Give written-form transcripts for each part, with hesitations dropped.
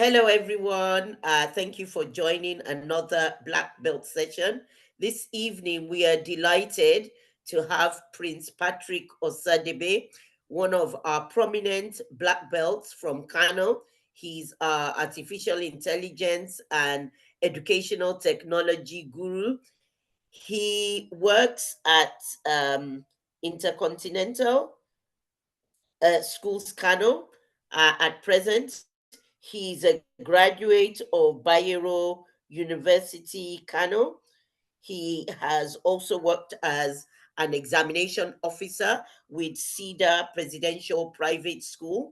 Hello, everyone. Thank you for joining another Black Belt session. This evening, we are delighted to have Prince Patrick Osadebe, one of our prominent Black Belts from Kano. He's artificial intelligence and educational technology guru. He works at Intercontinental Schools Kano at present. He's a graduate of Bayero University Kano. He has also worked as an examination officer with CEDA Presidential Private School.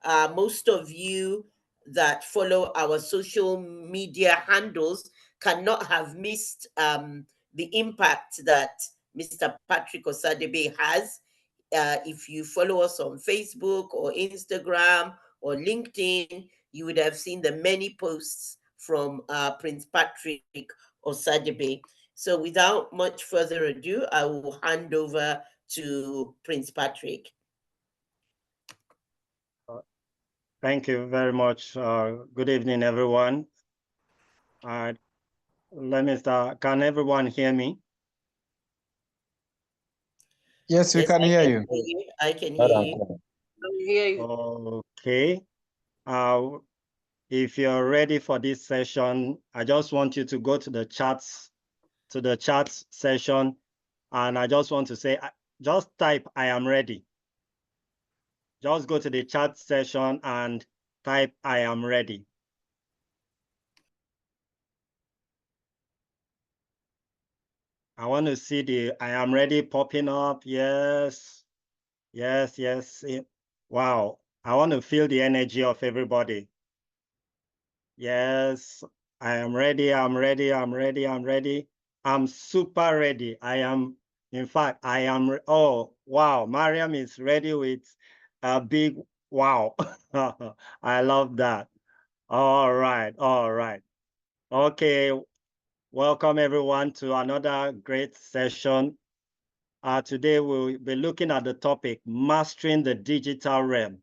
Most of you that follow our social media handles cannot have missed the impact that Mr. Patrick Osadebe has. If you follow us on Facebook or Instagram or LinkedIn, you would have seen the many posts from Prince Patrick Osadebe. So without much further ado, I will hand over to Prince Patrick. Thank you very much. Good evening, everyone. Let me start. Can everyone hear me? Yes, we can hear you. I can hear you. Okay. If you're ready for this session, I just want you to go to the chats session, and I just want to say, just type "I am ready." Just go to the chat session and type "I am ready." I want to see the "I am ready" popping up. Yes. Yes, yes. Wow. I want to feel the energy of everybody. Yes, I am ready. I'm ready. I'm ready. I'm ready. I'm super ready. In fact, oh, wow. Mariam is ready with a big wow. I love that. All right. All right. Okay. Welcome everyone to another great session. Today we'll be looking at the topic, Mastering the Digital Realm,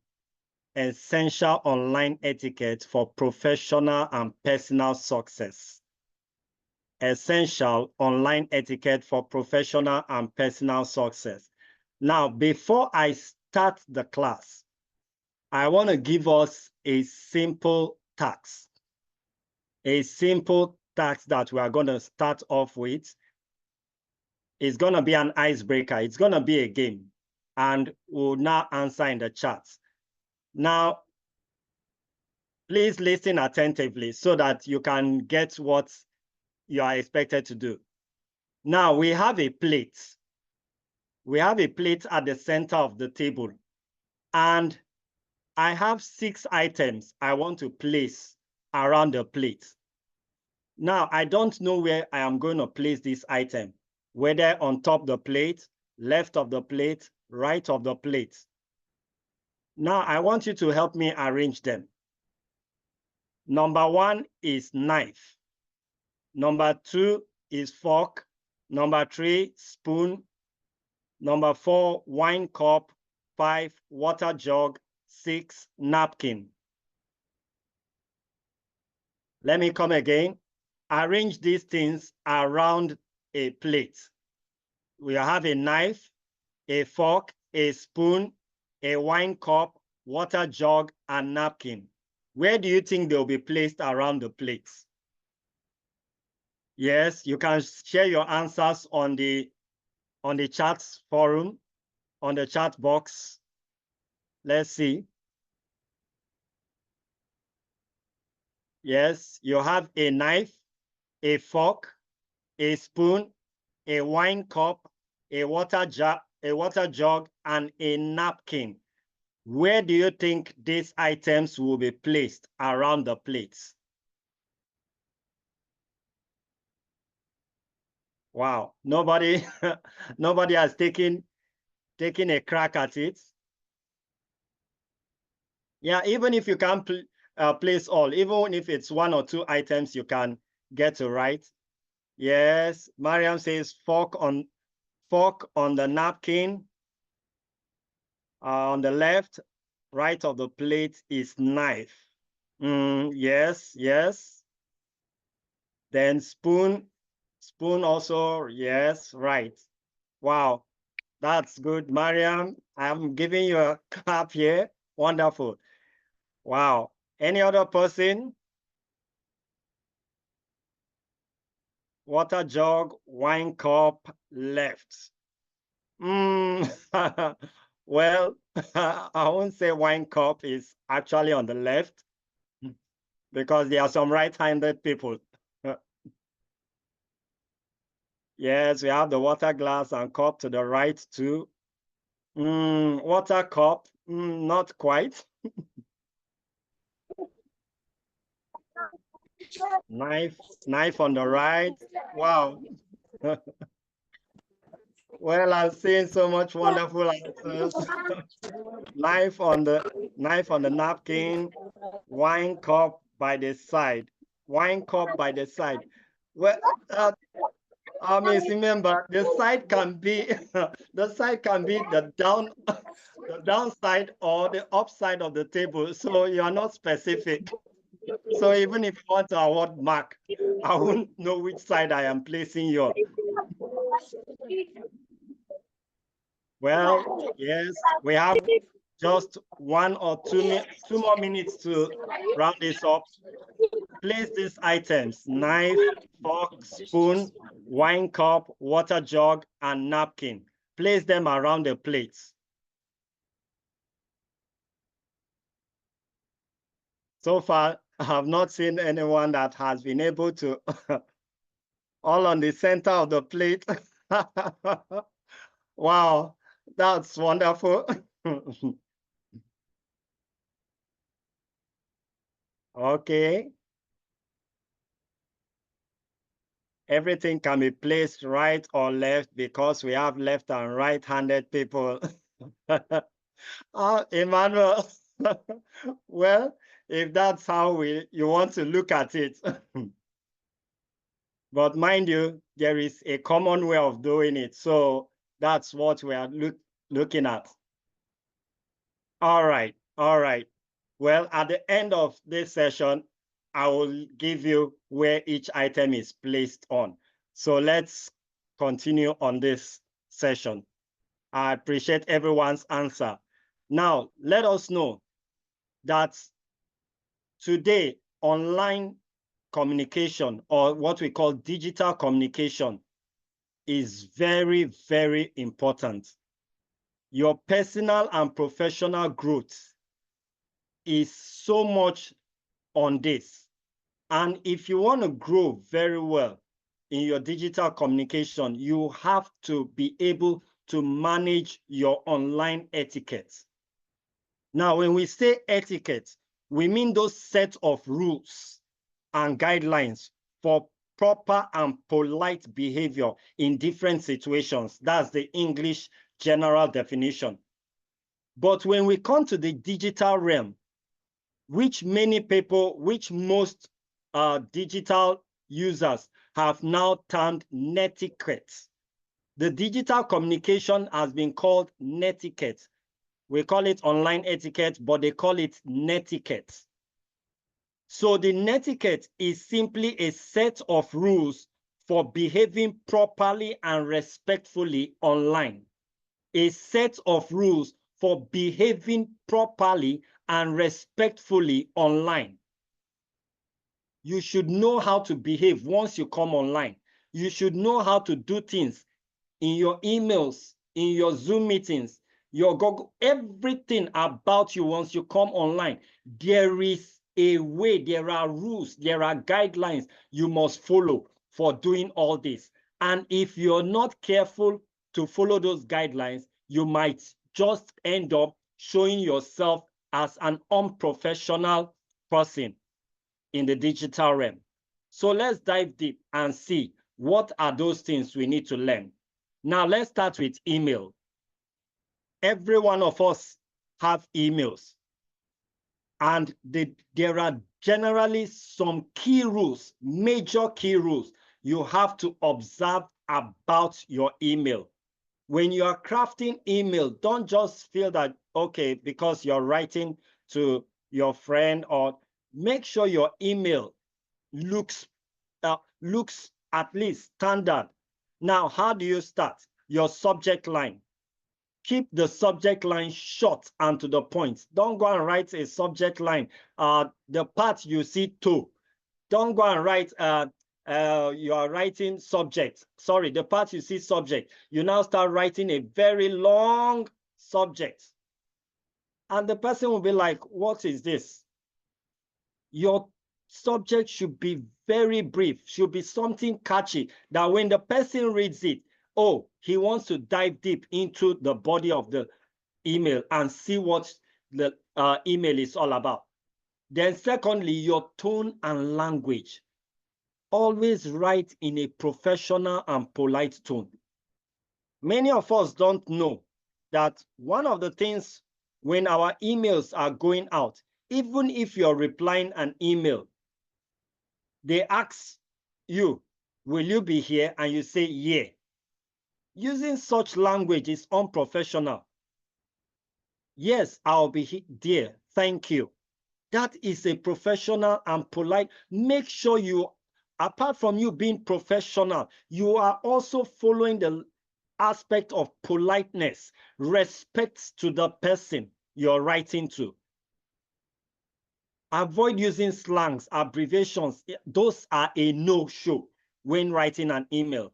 Essential Online Etiquette for Professional and Personal Success. Essential Online Etiquette for Professional and Personal Success. Now, before I start the class, I want to give us a simple task. A simple task that we are going to start off with. It's going to be an icebreaker. It's going to be a game. And we'll now answer in the chat. Now, please listen attentively so that you can get what you are expected to do. Now, we have a plate. We have a plate at the center of the table. And I have 6 items I want to place around the plate. Now, I don't know where I am going to place this item, whether on top of the plate, left of the plate, right of the plate. Now, I want you to help me arrange them. Number 1 is knife. Number 2 is fork. Number 3, spoon. Number 4, wine cup. 5, water jug. 6, napkin. Let me come again. Arrange these things around a plate. We have a knife, a fork, a spoon, a wine cup, water jug, and napkin. Where do you think they'll be placed around the plates? Yes, you can share your answers on the chat forum, on the chat box. Let's see. Yes, you have a knife, a fork, a spoon, a wine cup, a water jug, and a napkin. Where do you think these items will be placed around the plates? Wow, nobody has taken a crack at it. Yeah, even if you can't place all, even if it's 1 or 2 items, you can get it right. Yes, Mariam says fork on the napkin. On the left, right of the plate is knife. Yes, yes. Then spoon also, yes, right. Wow, that's good, Mariam. I'm giving you a clap here. Wonderful. Wow. Any other person? Water jug, wine cup, left. Well, I won't say wine cup is actually on the left because there are some right-handed people. Yes, we have the water glass and cup to the right too. Water cup, not quite. Knife on the right. Wow. Well, I've seen so much wonderful answers. Knife on the napkin, wine cup by the side. Wine cup by the side. Well, I mean, remember the side can be the side can be the the downside or the upside of the table. So you are not specific. So even if you want to award mark, I won't know which side I am placing you on. Well, yes, we have just 1 or 2 more minutes to round this up. Place these items: knife, fork, spoon, wine cup, water jug, and napkin. Place them around the plates. So far, I have not seen anyone that has been able to all on the center of the plate. Wow, that's wonderful. Okay, everything can be placed right or left because we have left and right-handed people. Emmanuel, well, if that's how you want to look at it. But mind you, there is a common way of doing it. So that's what we are looking at. All right, all right. Well, at the end of this session, I will give you where each item is placed on. So let's continue on this session. I appreciate everyone's answer. Now, let us know that today, online communication, or what we call digital communication, is very, very important. Your personal and professional growth is so much on this. And if you want to grow very well in your digital communication, you have to be able to manage your online etiquette. Now, when we say etiquette, we mean those set of rules and guidelines for proper and polite behavior in different situations. That's the English general definition. But when we come to the digital realm, which most digital users have now termed netiquette. The digital communication has been called netiquette. We call it online etiquette, but they call it netiquette. So the netiquette is simply a set of rules for behaving properly and respectfully online. A set of rules for behaving properly and respectfully online. You should know how to behave once you come online. You should know how to do things in your emails, in your Zoom meetings, your Google, everything about you once you come online. There is a way, there are rules, there are guidelines you must follow for doing all this. And if you're not careful to follow those guidelines, you might just end up showing yourself as an unprofessional person in the digital realm. So let's dive deep and see what are those things we need to learn. Now let's start with email. Every one of us have emails. And there are generally some key rules, major key rules you have to observe about your email. When you are crafting email, don't just feel that, okay, because you're writing to your friend or make sure your email looks at least standard. Now, how do you start? Your subject line. Keep the subject line short and to the point. Don't go and write a subject line. The part you see to. Don't go and write, you are writing subject. Sorry, the part you see subject. You now start writing a very long subject. And the person will be like, what is this? Your subject should be very brief, should be something catchy that when the person reads it, oh, he wants to dive deep into the body of the email and see what the email is all about. Then secondly, your tone and language. Always write in a professional and polite tone. Many of us don't know that one of the things when our emails are going out, even if you're replying an email, they ask you, will you be here? And you say, yeah. Using such language is unprofessional. Yes, I'll be there. Thank you. That is a professional and polite. Make sure you, apart from you being professional, you are also following the aspect of politeness, respect to the person you're writing to. Avoid using slangs, abbreviations. Those are a no-show when writing an email.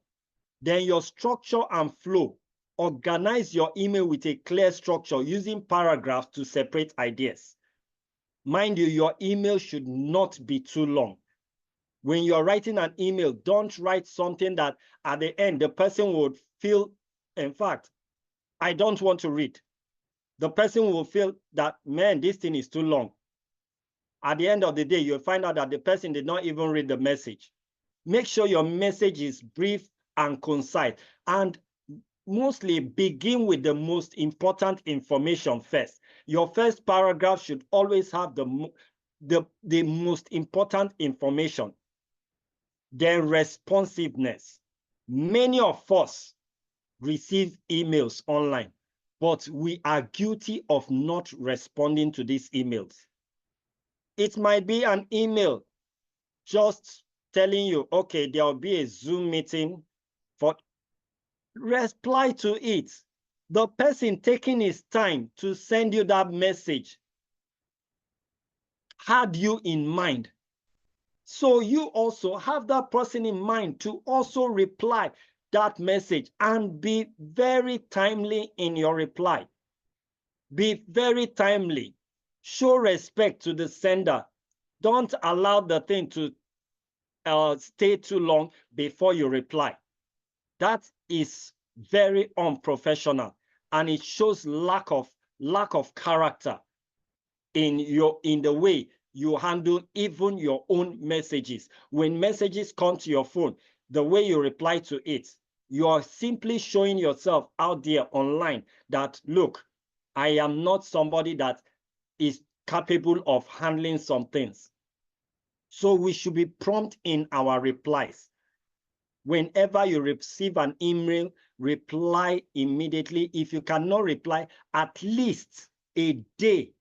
Then your structure and flow. Organize your email with a clear structure using paragraphs to separate ideas. Mind you, your email should not be too long. When you're writing an email, don't write something that at the end, the person would feel, in fact, I don't want to read. The person will feel that, man, this thing is too long. At the end of the day, you'll find out that the person did not even read the message. Make sure your message is brief and concise, and mostly begin with the most important information first. Your first paragraph should always have the most important information. Then responsiveness. Many of us receive emails online, but we are guilty of not responding to these emails. It might be an email just telling you, okay, there will be a Zoom meeting. For reply to it. The person taking his time to send you that message had you in mind. So you also have that person in mind to also reply that message and be very timely in your reply. Be very timely. Show respect to the sender. Don't allow the thing to stay too long before you reply. That is very unprofessional, and it shows lack of character in the way you handle even your own messages. When messages come to your phone, the way you reply to it, you are simply showing yourself out there online that, look, I am not somebody that is capable of handling some things. So we should be prompt in our replies. Whenever you receive an email, reply immediately. If you cannot reply, at least a day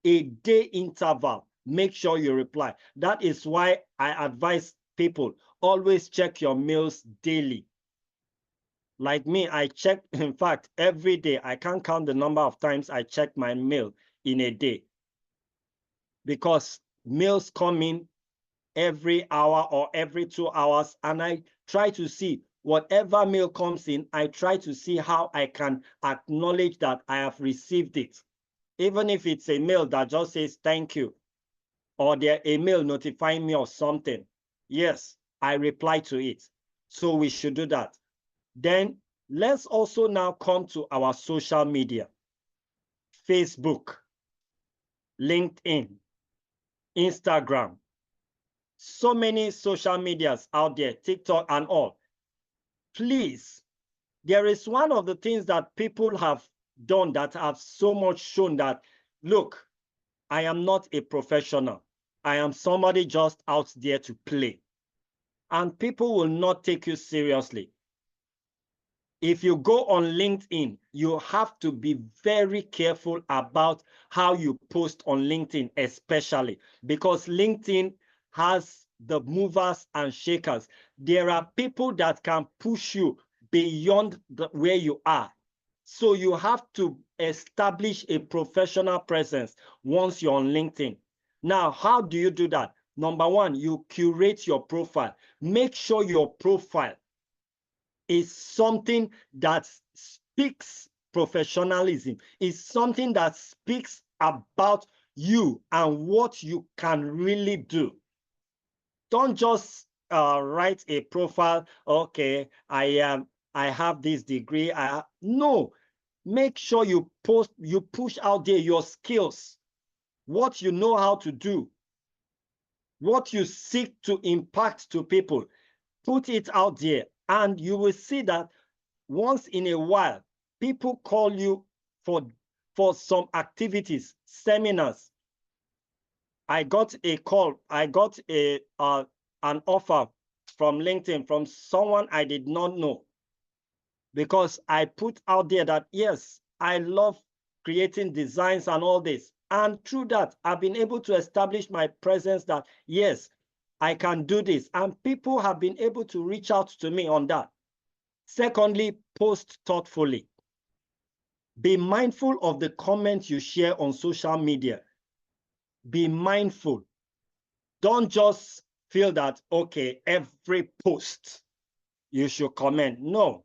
interval, make sure you reply. That is why I advise people, always check your mails daily. Like me, I check, in fact, every day. I can't count the number of times I check my mail in a day, because mails come in every hour or every 2 hours, and I try to see whatever mail comes in, I try to see how I can acknowledge that I have received it. Even if it's a mail that just says thank you, or there a mail notifying me of something, yes, I reply to it. So we should do that. Then let's also now come to our social media. Facebook, LinkedIn, Instagram, so many social medias out there, TikTok and all. Please, there is one of the things that people have done that have so much shown that, look, I am not a professional. I am somebody just out there to play. And people will not take you seriously. If you go on LinkedIn, you have to be very careful about how you post on LinkedIn, especially because LinkedIn has the movers and shakers. There are people that can push you beyond where you are. So you have to establish a professional presence once you're on LinkedIn. Now, how do you do that? Number one, you curate your profile. Make sure your profile is something that speaks professionalism, is something that speaks about you and what you can really do. Don't just write a profile, okay, I have this degree. No, make sure you push out there your skills, what you know how to do, what you seek to impact to people. Put it out there, and you will see that once in a while, people call you for some activities, seminars. I got a call, I got an offer from LinkedIn from someone I did not know, because I put out there that, yes, I love creating designs and all this. And through that, I've been able to establish my presence that, yes, I can do this. And people have been able to reach out to me on that. Secondly, post thoughtfully. Be mindful of the comments you share on social media. Be mindful. Don't just feel that, okay, every post you should comment. No.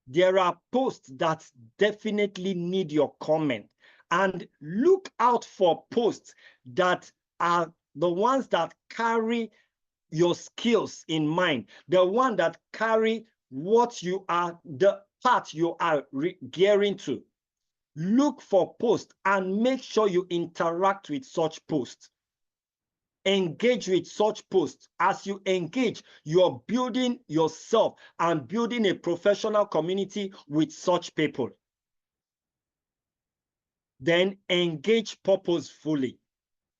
There are posts that definitely need your comment. And look out for posts that are the ones that carry your skills in mind, the one that carry what you are, the path you are gearing to. Look for posts and make sure you interact with such posts. Engage with such posts. As you engage, you're building yourself and building a professional community with such people. Then engage purposefully.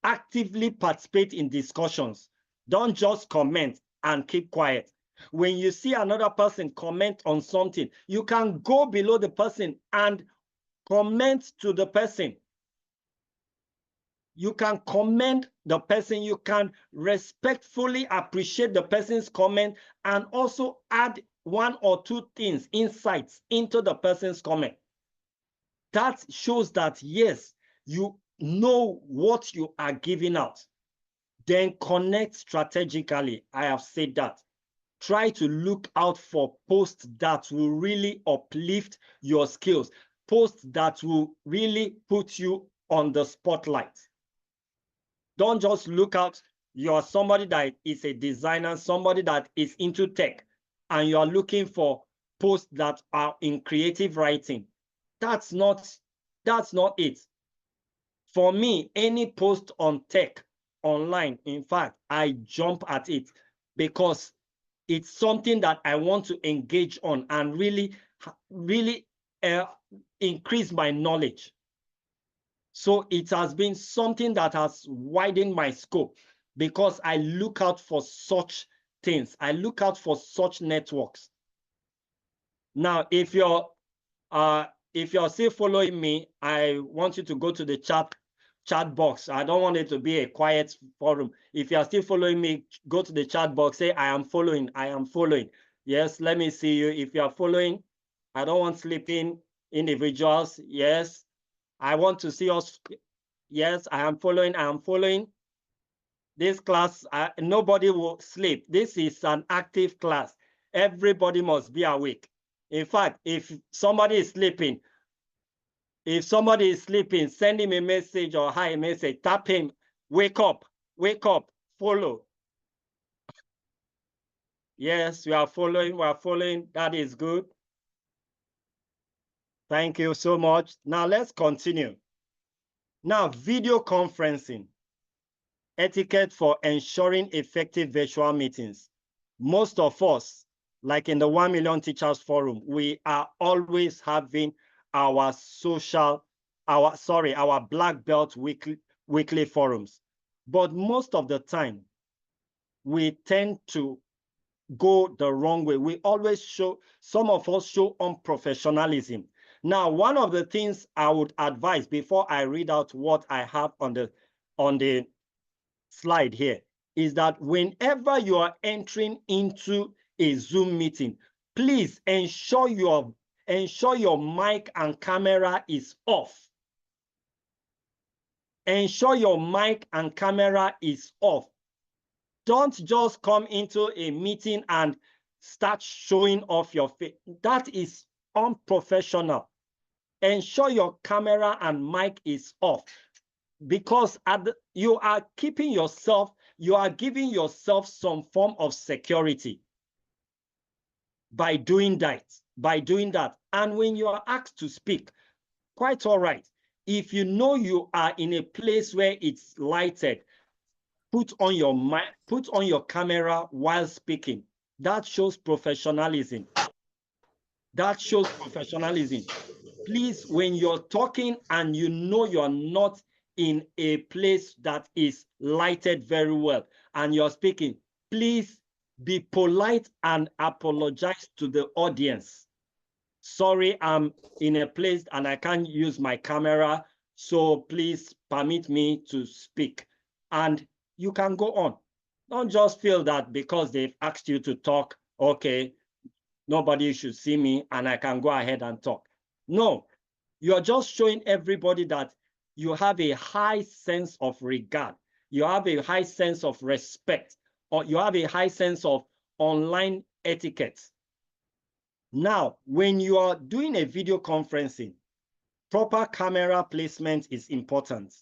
Actively participate in discussions. Don't just comment and keep quiet. When you see another person comment on something, you can go below the person and comment to the person. You can commend the person, you can respectfully appreciate the person's comment, and also add one or two things, insights into the person's comment. That shows that, yes, you know what you are giving out. Then connect strategically. I have said that. Try to look out for posts that will really uplift your skills, posts that will really put you on the spotlight. Don't just look out. You're somebody that is a designer, somebody that is into tech, and you are looking for posts that are in creative writing. That's not it. For me, any post on tech online, in fact, I jump at it because it's something that I want to engage on and really increase my knowledge. So it has been something that has widened my scope because I look out for such things. I look out for such networks. Now, if you're still following me, I want you to go to the chat box. I don't want it to be a quiet forum. If you are still following me, go to the chat box, say, I am following, I am following. Yes, let me see you. If you are following, I don't want sleeping individuals. Yes, I want to see us. Yes, I am following, I am following. This class, nobody will sleep. This is an active class. Everybody must be awake. In fact, if somebody is sleeping, send him a message or hi a message, tap him, wake up, follow. Yes, we are following, that is good. Thank you so much. Now let's continue. Now, video conferencing, etiquette for ensuring effective virtual meetings. Most of us, like in the 1 Million Teachers Forum, we are always having our our Black Belt weekly forums. But most of the time, we tend to go the wrong way. We always show, some of us show unprofessionalism. Now, one of the things I would advise before I read out what I have on the slide here is that whenever you are entering into a Zoom meeting, please ensure your mic and camera is off. Ensure your mic and camera is off. Don't just come into a meeting and start showing off your face. That is unprofessional. Ensure your camera and mic is off, because you are keeping yourself, you are giving yourself some form of security by doing that. And when you are asked to speak, quite all right. If you know you are in a place where it's lighted, put on your camera while speaking. That shows professionalism. That shows professionalism. Please, when you're talking and you know you're not in a place that is lighted very well and you're speaking, please be polite and apologize to the audience. Sorry, I'm in a place and I can't use my camera, so please permit me to speak. And you can go on. Don't just feel that because they've asked you to talk, okay, nobody should see me and I can go ahead and talk. No, you're just showing everybody that you have a high sense of regard. You have a high sense of respect, or you have a high sense of online etiquette. Now, when you are doing a video conferencing, proper camera placement is important.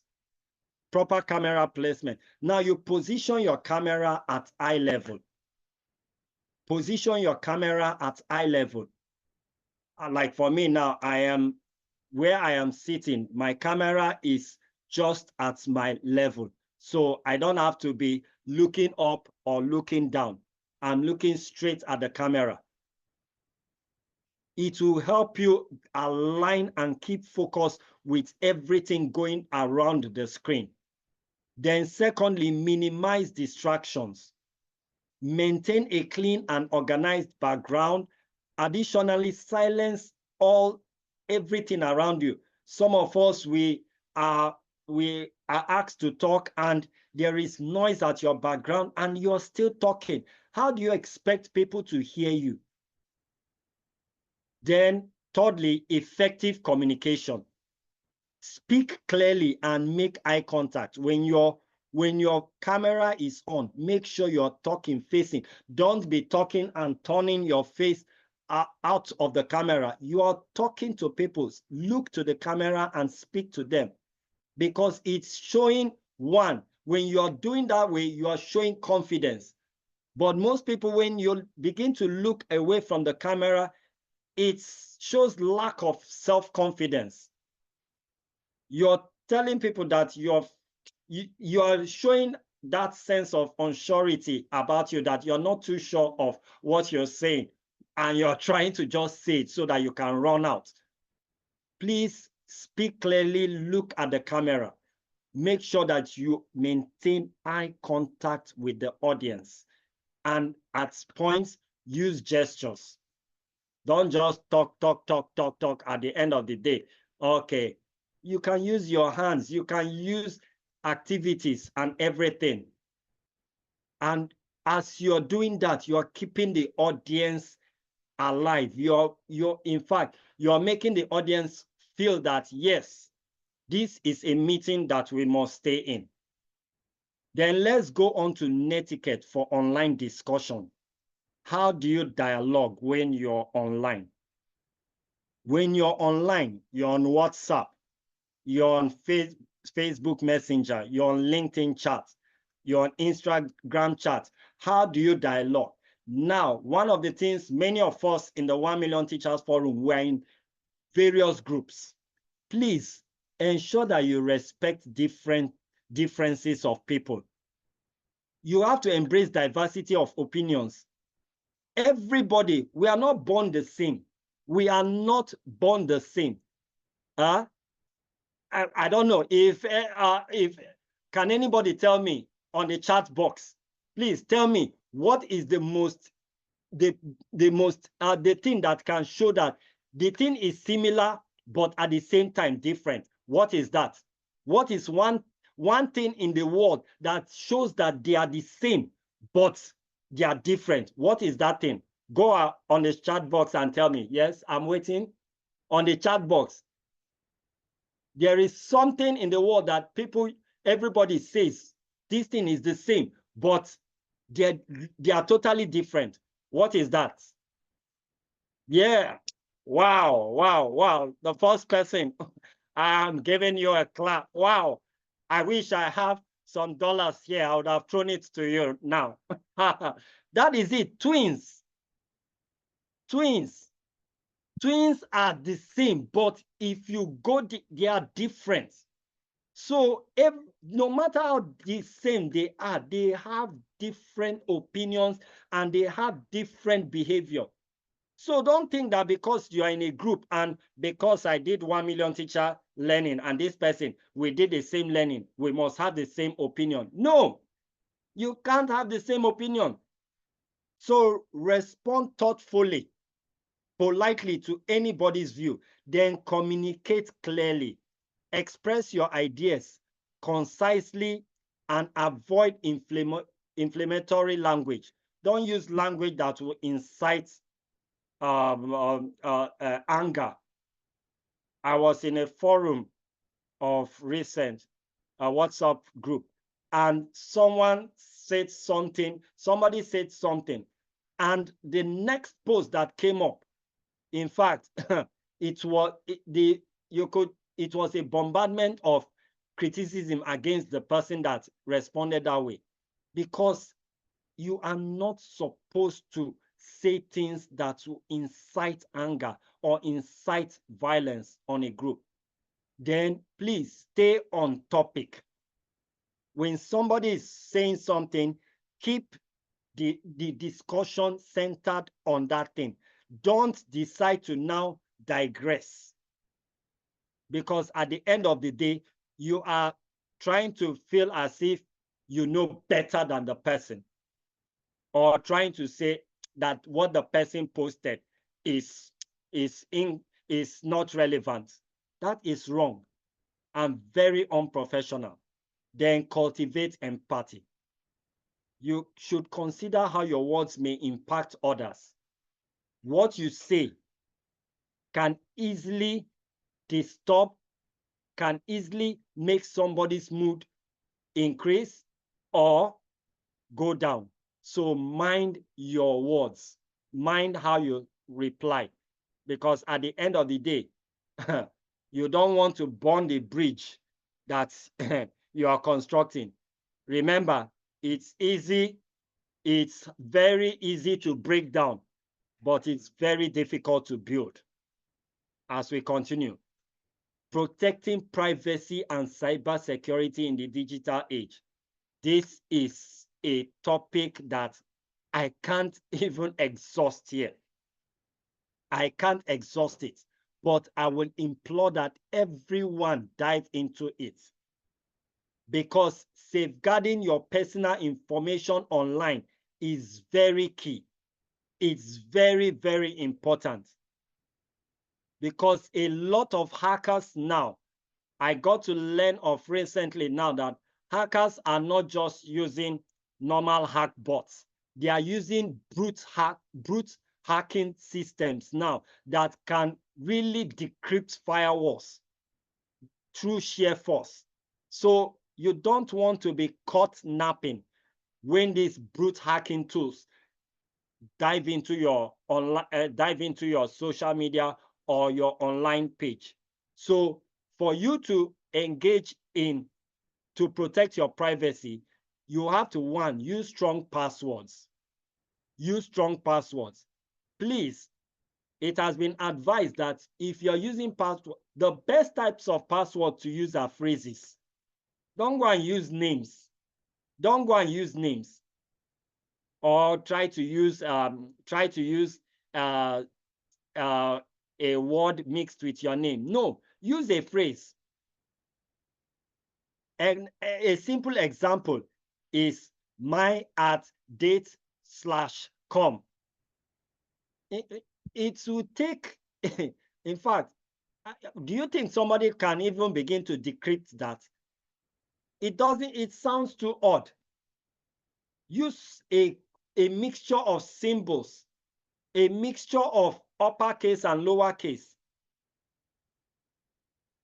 Proper camera placement. Now, you position your camera at eye level. Position your camera at eye level. Like for me now, where I am sitting, my camera is just at my level. So I don't have to be looking up or looking down. I'm looking straight at the camera. It will help you align and keep focus with everything going around the screen. Then secondly, minimize distractions. Maintain a clean and organized background. Additionally, silence everything around you. Some of us, we are asked to talk and there is noise at your background and you're still talking. How do you expect people to hear you? Then thirdly, effective communication. Speak clearly and make eye contact. When your camera is on, make sure you're talking facing. Don't be talking and turning your face out of the camera. You are talking to people. Look to the camera and speak to them, because it's showing, one, when you are doing that way, you are showing confidence. But most people, when you begin to look away from the camera, it shows lack of self-confidence. You're telling people that you are showing that sense of unsurety about you, that you're not too sure of what you're saying, and you're trying to just say it so that you can run out. Please speak clearly, look at the camera. Make sure that you maintain eye contact with the audience. And at points, use gestures. Don't just talk at the end of the day. Okay, you can use your hands, you can use activities and everything. And as you're doing that, you're keeping the audience alive. In fact, you're making the audience feel that, yes, this is a meeting that we must stay in. Then let's go on to netiquette for online discussion. How do you dialogue when you're online? When you're online, you're on WhatsApp, you're on Facebook Messenger, you're on LinkedIn chat, you're on Instagram chat. How do you dialogue? Now, one of the things, many of us in the 1 Million Teachers Forum, we're in various groups. Please ensure that you respect differences of people. You have to embrace diversity of opinions. Everybody, we are not born the same. We are not born the same. I don't know if can anybody tell me on the chat box, please tell me, what is the most the thing that can show that the thing is similar but at the same time different. What is that? What is one thing in the world that shows that they are the same but they are different? What is that thing? Go on the chat box and tell me. Yes, I'm waiting. On the chat box, there is something in the world that everybody says this thing is the same, but they are totally different. What is that? Yeah. Wow, wow, wow. The first person, I'm giving you a clap. Wow. I wish I have some dollars here. I would have thrown it to you now. That is it. Twins. Twins. Twins are the same, but if you go, they are different. So no matter how the same they are, they have different opinions and they have different behavior. So don't think that because you are in a group and because I did 1 million teacher learning and this person, we did the same learning, we must have the same opinion. No, you can't have the same opinion. So respond thoughtfully, politely to anybody's view, then communicate clearly. Express your ideas concisely and avoid inflammatory language. Don't use language that will incite anger. I was in a forum of recent, a WhatsApp group, and somebody said something, and the next post that came up, in fact, it was a bombardment of criticism against the person that responded that way, because you are not supposed to say things that will incite anger or incite violence on a group. Then please stay on topic. When somebody is saying something, keep the discussion centered on that thing. Don't decide to now digress, because at the end of the day, you are trying to feel as if you know better than the person, or trying to say that what the person posted is not relevant. That is wrong and very unprofessional. Then cultivate empathy. You should consider how your words may impact others. What you say can easily disturb, can easily make somebody's mood increase or go down. So mind your words, mind how you reply, because at the end of the day, you don't want to burn the bridge that you are constructing. Remember, it's very easy to break down, but it's very difficult to build. As we continue, protecting privacy and cybersecurity in the digital age. This is a topic that I can't even exhaust here. I can't exhaust it, but I will implore that everyone dive into it, because safeguarding your personal information online is very key. It's very, very important, because a lot of hackers now, I got to learn of recently now that hackers are not just using normal hack bots. They are using brute hacking systems now that can really decrypt firewalls through sheer force. So you don't want to be caught napping when these brute hacking tools dive into your social media or your online page. So for you to engage in to protect your privacy, you have to, one, use strong passwords. Use strong passwords. Please, it has been advised that if you're using password, the best types of password to use are phrases. Don't go and use names. Don't go and use names, or try to use uh, a word mixed with your name. No, use a phrase. And a simple example is my at date/com. it will take, in fact, do you think somebody can even begin to decrypt that? It doesn't, it sounds too odd. Use a mixture of symbols, a mixture of uppercase and lowercase.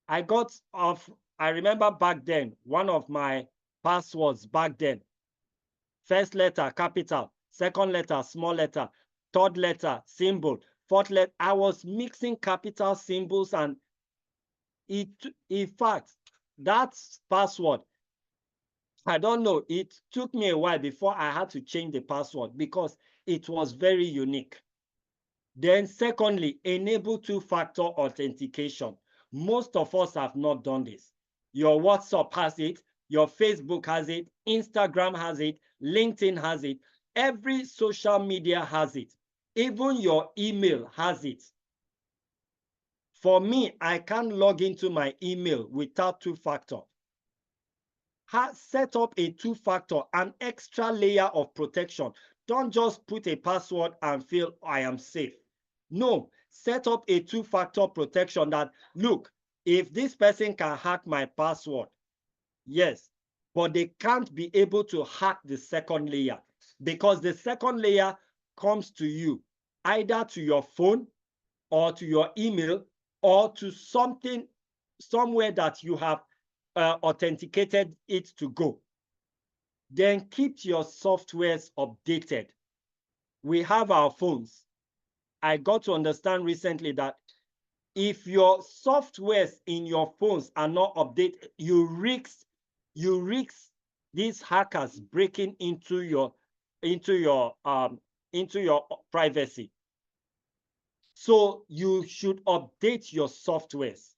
I remember back then, one of my passwords back then, first letter, capital, second letter, small letter, third letter, symbol, fourth letter. I was mixing capital symbols, and in fact, that password, I don't know, it took me a while before I had to change the password because it was very unique. Then secondly, enable two-factor authentication. Most of us have not done this. Your WhatsApp has it, your Facebook has it, Instagram has it, LinkedIn has it, every social media has it. Even your email has it. For me, I can't log into my email without two-factor. Set up a two-factor, an extra layer of protection. Don't just put a password and feel I am safe. No, set up a two-factor protection that, look, if this person can hack my password, yes, but they can't be able to hack the second layer, because the second layer comes to you either to your phone or to your email or to something somewhere that you have authenticated it to go. Then keep your softwares updated. We have our phones. I got to understand recently that if your softwares in your phones are not updated, you risk these hackers breaking into your privacy. So you should update your softwares,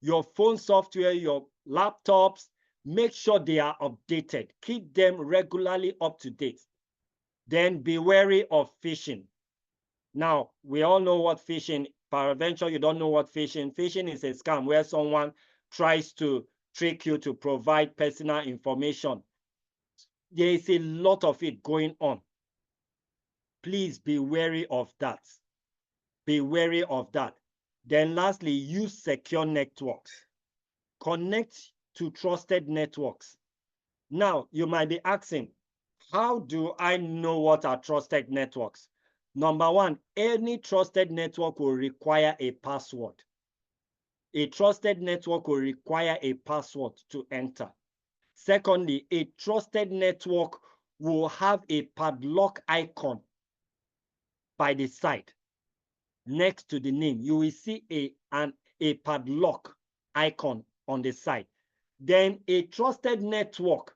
your phone software, your laptops. Make sure they are updated. Keep them regularly up to date. Then be wary of phishing. Now, we all know what phishing, peradventure you don't know what phishing. Phishing is a scam where someone tries to trick you to provide personal information. There is a lot of it going on. Please be wary of that. Be wary of that. Then lastly, use secure networks. Connect to trusted networks. Now, you might be asking, how do I know what are trusted networks? Number one, any trusted network will require a password. A trusted network will require a password to enter. Secondly, a trusted network will have a padlock icon by the side. Next to the name, you will see a padlock icon on the side. Then a trusted network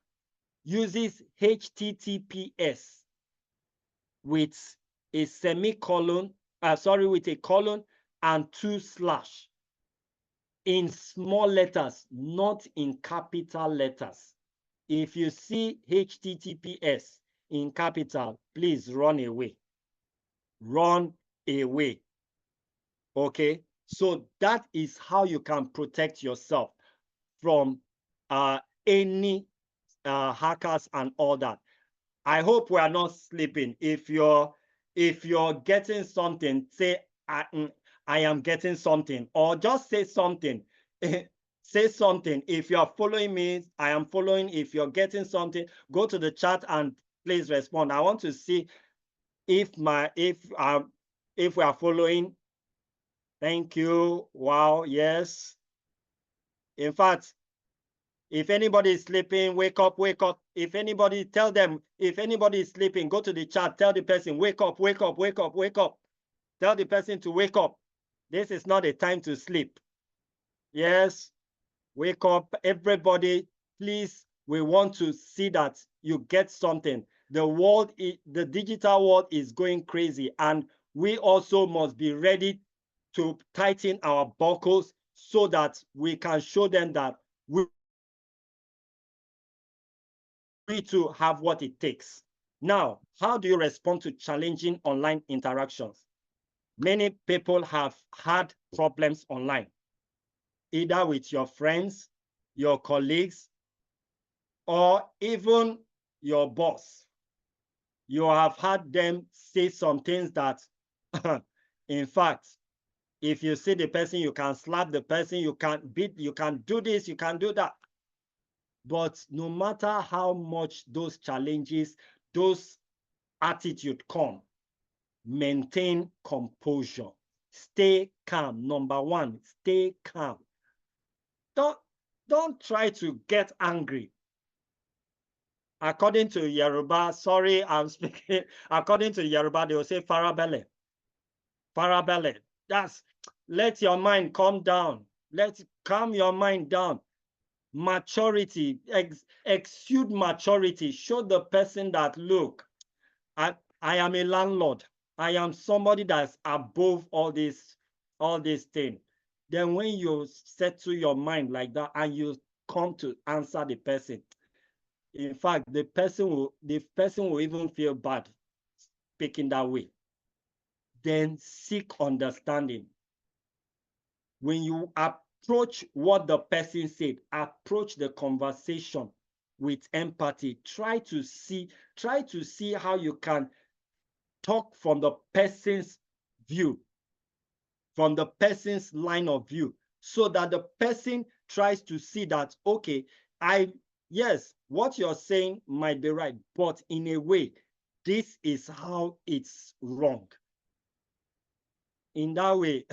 uses HTTPS with a semicolon, with a colon and 2/ in small letters, not in capital letters. If you see HTTPS in capital, please run away. Run away. Okay, so that is how you can protect yourself from any hackers and all that. I hope we are not sleeping. If you're getting something, say I am getting something, or just say something. Say something. If you are following me, I am following. If you're getting something, go to the chat and please respond. I want to see if we are following. Thank you. Wow, yes. In fact, if anybody is sleeping, wake up, wake up. If anybody, tell them, if anybody is sleeping, go to the chat, tell the person, wake up, wake up, wake up, wake up. Tell the person to wake up. This is not a time to sleep. Yes, wake up, everybody. Please, we want to see that you get something. The digital world is going crazy, and we also must be ready to tighten our buckles so that we can show them that we too have what it takes. Now, how do you respond to challenging online interactions? Many people have had problems online, either with your friends, your colleagues, or even your boss. You have had them say some things that In fact, if you see the person, you can slap the person, you can beat, you can do this, you can do that. But no matter how much those challenges, those attitude come, maintain composure. Stay calm. Number one, stay calm. Don't, don't try to get angry. According to Yoruba, sorry, I'm speaking. According to Yoruba, they will say farabele. Farabele. That's let your mind calm down. Let's calm your mind down. Maturity, exude maturity. Show the person that look, I am a landlord. I am somebody that's above all this thing. Then when you settle your mind like that and you come to answer the person, in fact, the person will even feel bad speaking that way. Then seek understanding. When you approach what the person said, approach the conversation with empathy. Try to see how you can talk from the person's view, from the person's line of view, so that the person tries to see that, okay, yes, what you're saying might be right, but in a way, this is how it's wrong. In that way,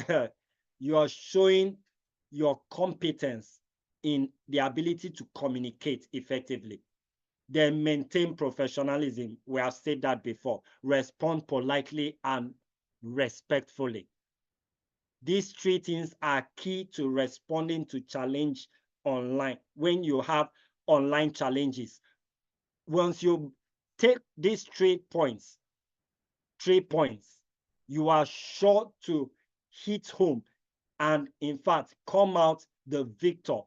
you are showing your competence in the ability to communicate effectively. Then maintain professionalism. We have said that before. Respond politely and respectfully. These three things are key to responding to challenge online. When you have online challenges, once you take these 3 points, you are sure to hit home and, in fact, come out the victor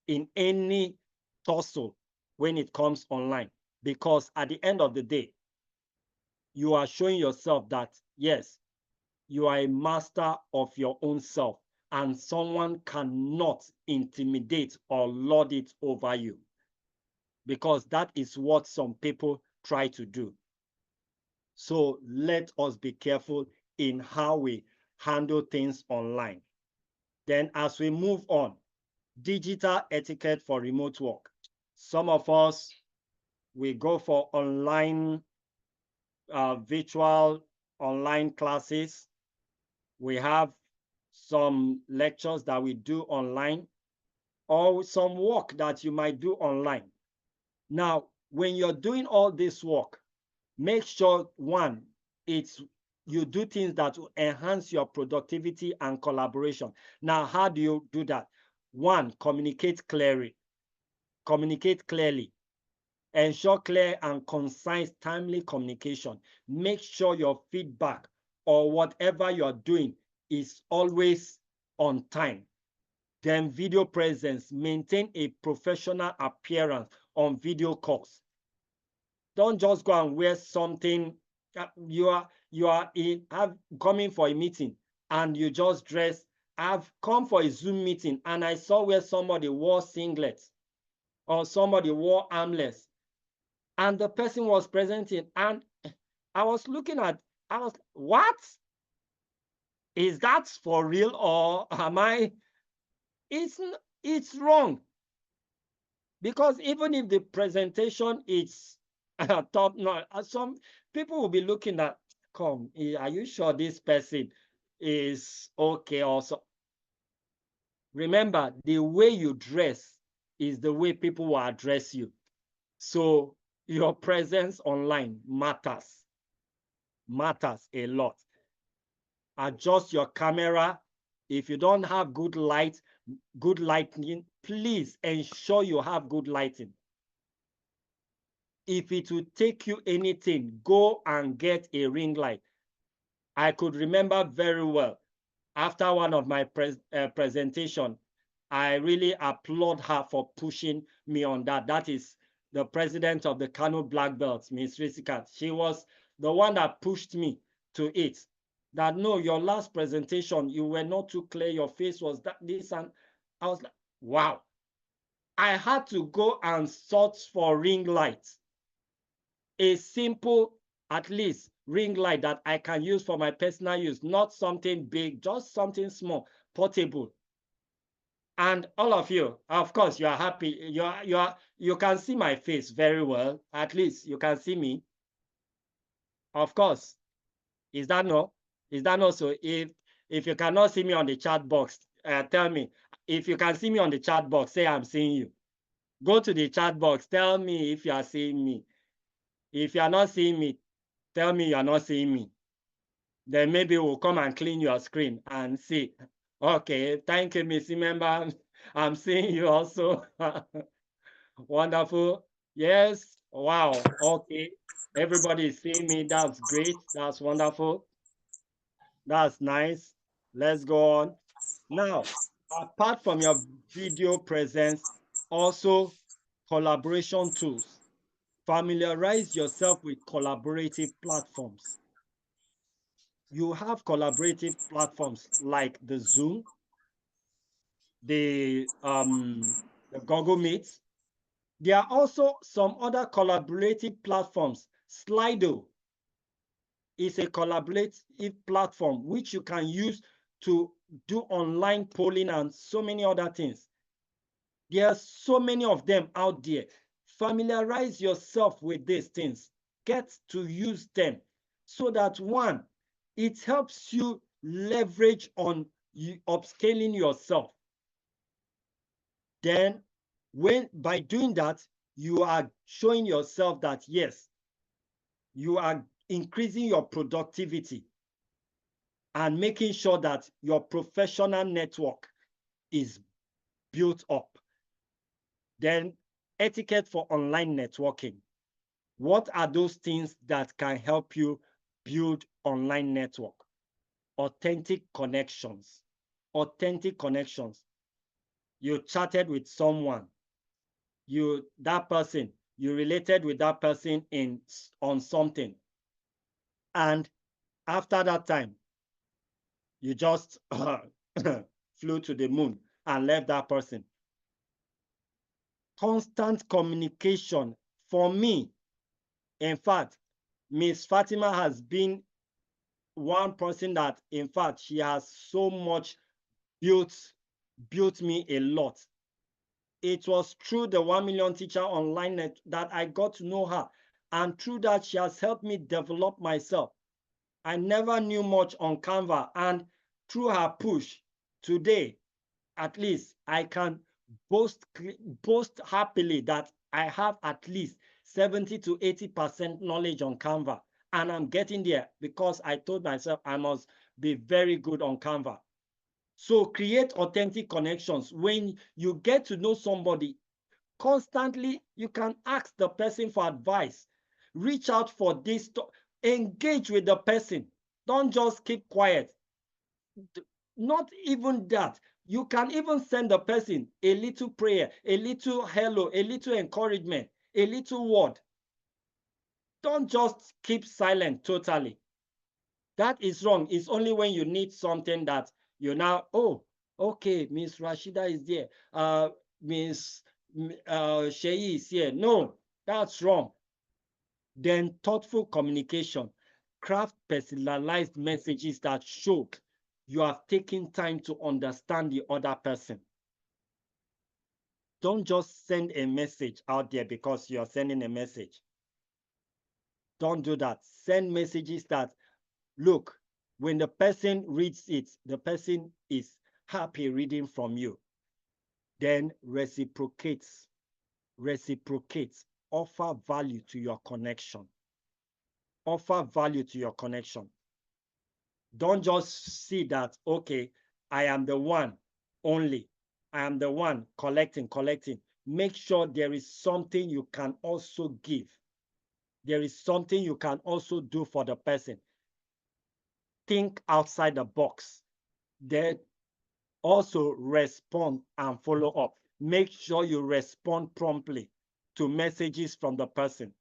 in any tussle when it comes online. Because at the end of the day, you are showing yourself that, yes, you are a master of your own self, and someone cannot intimidate or lord it over you, because that is what some people try to do. So let us be careful in how we handle things online. Then as we move on, digital etiquette for remote work. Some of us, we go for online, virtual online classes. We have some lectures that we do online, or some work that you might do online. Now, when you're doing all this work, make sure, one, you do things that will enhance your productivity and collaboration. Now, how do you do that? One, communicate clearly. Communicate clearly. Ensure clear and concise, timely communication. Make sure your feedback or whatever you're doing is always on time. Then video presence. Maintain a professional appearance on video calls. Don't just go and wear something. You are coming for a meeting and you just dress. I've come for a Zoom meeting and I saw where somebody wore singlets or somebody wore armless, and the person was presenting, and I was looking at, I was, what? Is that for real, or am I? It's wrong. Because even if the presentation is top notch, some people will be looking at, come, are you sure this person is okay also? Remember, the way you dress is the way people will address you. So your presence online matters a lot. Adjust your camera. If you don't have good lighting, please ensure you have good lighting. If it will take you anything, go and get a ring light. I could remember very well, after one of my presentation, I really applaud her for pushing me on that. That is the president of the Kano Black Belts, Ms. Risikat. She was the one that pushed me to it. That, no, your last presentation, you were not too clear, your face was this, and I was like, wow. I had to go and search for ring lights. A simple, at least ring light that I can use for my personal use, not something big, just something small, portable. And all of you, of course, you are happy. You can see my face very well. At least you can see me. Of course. Is that no? Is that not so? If you cannot see me on the chat box, tell me. If you can see me on the chat box, say I'm seeing you. Go to the chat box. Tell me if you are seeing me. If you are not seeing me, tell me you are not seeing me. Then maybe we'll come and clean your screen and see. Okay, thank you, Miss Member. I'm seeing you also. Wonderful. Yes. Wow. Okay. Everybody is seeing me. That's great. That's wonderful. That's nice. Let's go on. Now, apart from your video presence, also collaboration tools. Familiarize yourself with collaborative platforms. You have collaborative platforms like the Zoom, the Google Meet. There are also some other collaborative platforms. Slido is a collaborative platform which you can use to do online polling and so many other things. There are so many of them out there. Familiarize yourself with these things. Get to use them so that one, it helps you leverage on upscaling yourself. Then by doing that, you are showing yourself that yes, you are increasing your productivity and making sure that your professional network is built up. Then etiquette for online networking. What are those things that can help you build online network? Authentic connections. Authentic connections. You chatted with someone. That person, you related with that person on something. And after that time, you just flew to the moon and left that person. Constant communication. For me, in fact, Miss Fatima has been one person that, in fact, she has so much built me a lot. It was through the 1 million teacher online that I got to know her. And through that, she has helped me develop myself. I never knew much on Canva. And through her push, today, at least I can boast happily that I have at least 70 to 80% knowledge on Canva. And I'm getting there because I told myself I must be very good on Canva. So create authentic connections. When you get to know somebody, constantly you can ask the person for advice. Reach out for this, engage with the person. Don't just keep quiet. Not even that. You can even send the person a little prayer, a little hello, a little encouragement, a little word. Don't just keep silent totally. That is wrong. It's only when you need something that you now, oh, okay, Miss Rashida is there. Miss Shei is here. No, that's wrong. Then thoughtful communication. Craft personalized messages that show you have taken time to understand the other person. Don't just send a message out there because you're sending a message. Don't do that. Send messages that, look, when the person reads it, the person is happy reading from you. Then reciprocate. Reciprocate. Offer value to your connection. Offer value to your connection. Don't just see that, okay, I am the one only. I am the one collecting. Make sure there is something you can also give. There is something you can also do for the person. Think outside the box. Then also respond and follow up. Make sure you respond promptly to messages from the person.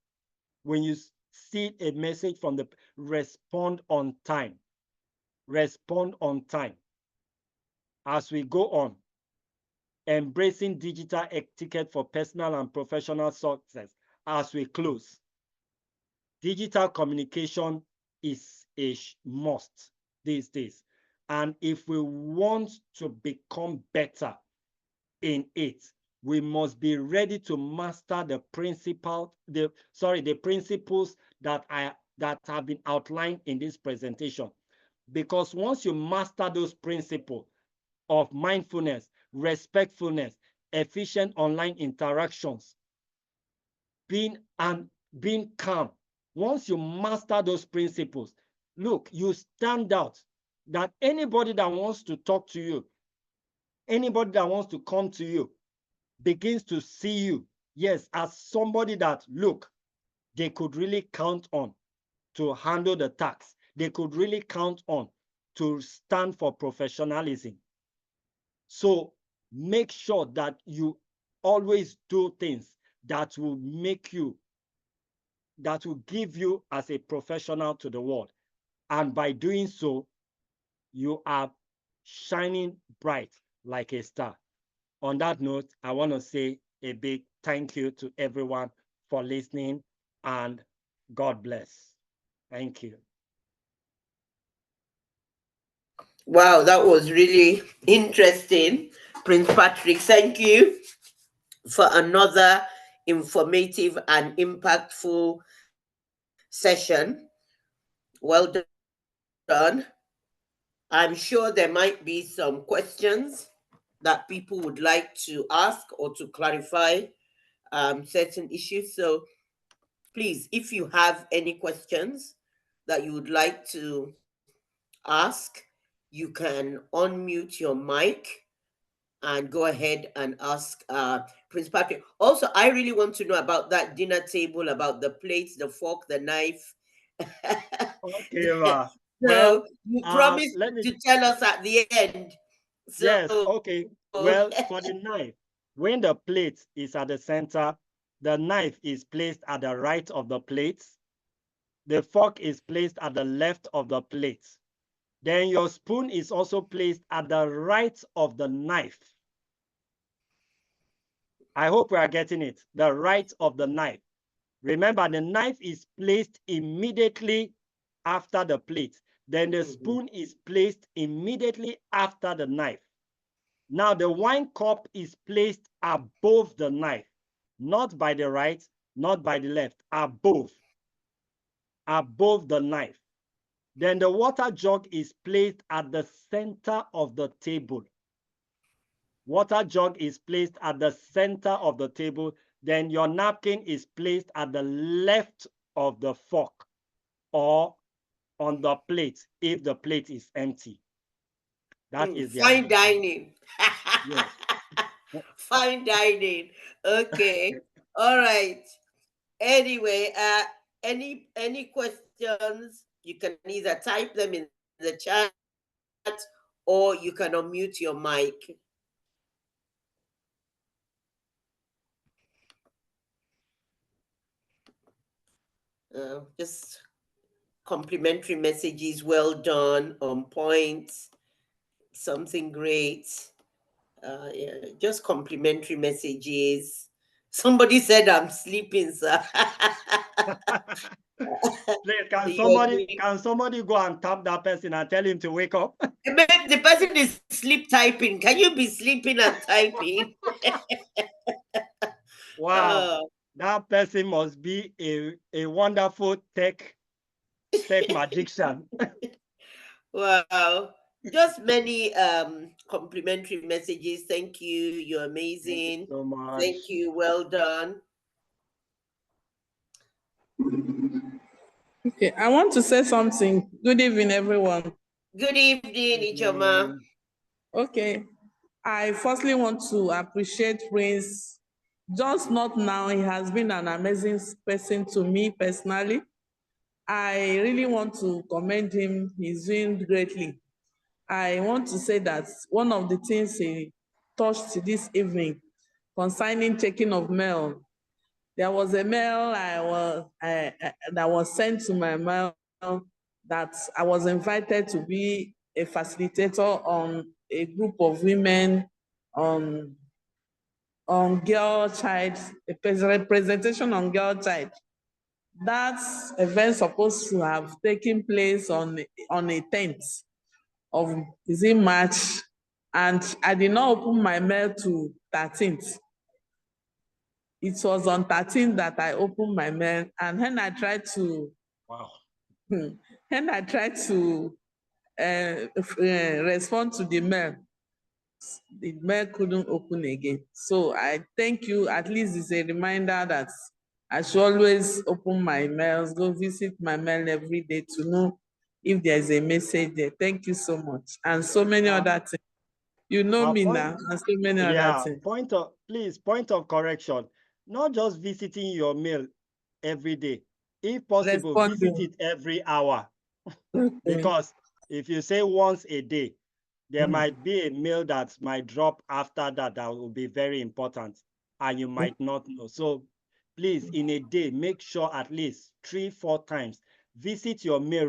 When you see a message from respond on time. Respond on time. As we go on, embracing digital etiquette for personal and professional success. As we close, digital communication is a must these days. And if we want to become better in it, we must be ready to master the principles that have been outlined in this presentation. Because once you master those principles of mindfulness, respectfulness, efficient online interactions, being calm, once you master those principles, look, you stand out. That anybody that wants to talk to you, anybody that wants to come to you, begins to see you, yes, as somebody that, look, they could really count on to handle the task. They could really count on to stand for professionalism. So make sure that you always do things that will give you as a professional to the world. And by doing so, you are shining bright like a star. On that note, I want to say a big thank you to everyone for listening, and God bless. Thank you. Wow, that was really interesting. Prince Patrick, thank you for another informative and impactful session. Well done. I'm sure there might be some questions that people would like to ask or to clarify certain issues. So please, if you have any questions that you would like to ask, you can unmute your mic and go ahead and ask Prince Patrick. Also, I really want to know about that dinner table, about the plates, the fork, the knife. Okay, Ma. Well, So you promised let me, to tell us at the end. yes, So okay. Well, for the knife, when the plate is at the center, the knife is placed at the right of the plate. The fork is placed at the left of the plate. Then your spoon is also placed at the right of the knife. I hope we are getting it. The right of the knife. Remember, the knife is placed immediately after the plate. Then the spoon is placed immediately after the knife. Now, the wine cup is placed above the knife, not by the right, not by the left, above the knife. Then the water jug is placed at the center of the table. Water jug is placed at the center of the table. Then your napkin is placed at the left of the fork or on the plate if the plate is empty. That is the fine idea. dining. Yes. Fine dining. Okay. All right. Anyway, any questions? You can either type them in the chat or you can unmute your mic. Just complimentary messages. Well done. On point. Something great. Yeah, just complimentary messages. Somebody said I'm sleeping, sir. Please, You're doing. can somebody go and tap that person and tell him to wake up? The person is sleep typing. Can you be sleeping and typing? Wow, Oh. that person must be a wonderful tech magician. Wow. Just many complimentary messages. Thank you. You're Thank you amazing. so Thank much. you. Well done. Okay, I want to say something. Good evening, everyone. Good evening, Ichoma. Okay, I firstly want to appreciate Prince. Just not now, he has been an amazing person to me personally. I really want to commend him. He's doing greatly. I want to say that one of the things he touched this evening concerning taking of mail, there was a mail that was sent to my mail that I was invited to be a facilitator on a group of women on girl child, a presentation on girl child. That event supposed to have taken place on a 10th of, is it March? And I did not open my mail to 13th. It was on 13th that I opened my mail, and when I tried to Wow. when I tried to respond to the mail couldn't open again. So I thank you. At least it's a reminder that I should always open my mails, go visit my mail every day to know if there's a message there. Thank you so much. And so many Uh, other things. You know me point, now, and so many other yeah, things. point of correction. Not just visiting your mail every day. If possible, visit Responding. it every hour. Okay. Because if you say once a day, there Mm. might be a mail that might drop after that that will be very important and you might not know. So please, in a day, make sure at least 3, 4 times visit your mail